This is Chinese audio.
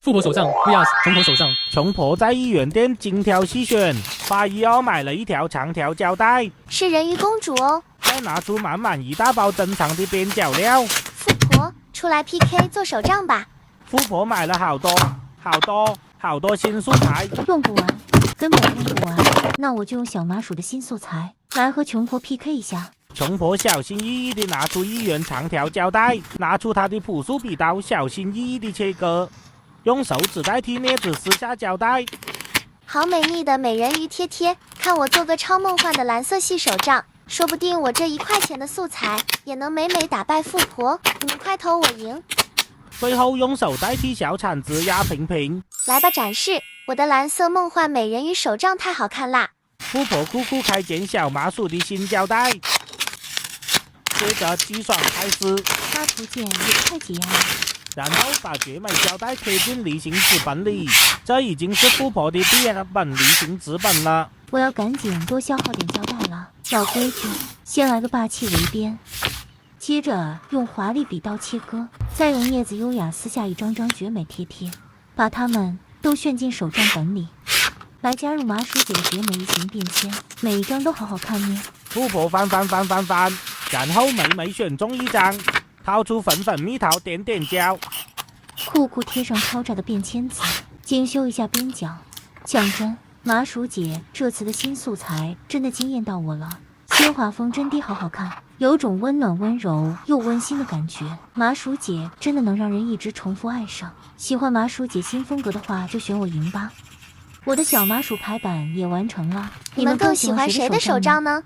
富婆手账 vs 穷婆手账。穷婆在1元店精挑细选，8一2买了一条长条胶带，是人鱼公主哦。再拿出满满一大包珍藏的边角料。富婆，出来 PK 做手账吧。富婆买了好多新素材，用不完，根本用不完。那我就用小麻薯的新素材来和穷婆 PK 一下。穷婆小心翼翼地拿出1元长条胶带，拿出她的朴素笔刀，小心翼翼地切割，用手指代替镊子撕下胶带。好美丽的美人鱼贴贴，看我做个超梦幻的蓝色系手账，说不定我这1块钱的素材也能美美打败富婆。你们快投我赢！最后用手代替小铲子压平平。来吧，展示我的蓝色梦幻美人鱼手账，太好看啦！富婆酷酷开剪小麻薯的新胶带，接着激爽开撕，插图键也太解压了。然后把绝美胶带贴进离形纸本里。这已经是富婆的第2本离形纸本了。我要赶紧多消耗点胶带了。老规矩，先来个霸气围边，接着用华丽笔刀切割，再用镊子优雅撕下一张张绝美贴贴，把它们都炫进手账本里。来加入麻薯姐的绝美异形便签，每一张都好好看呢。富婆翻，然后美选中1张，掏出粉蜜桃点胶，酷酷贴上超炸的便签纸，精修一下边角。讲真，麻薯姐这次的新素材真的惊艳到我了，新画风真的好好看，有种温暖温柔又温馨的感觉。麻薯姐真的能让人一直重复爱上。喜欢麻薯姐新风格的话，就选我赢吧。我的小麻薯排版也完成了，你们更喜欢谁的手账呢？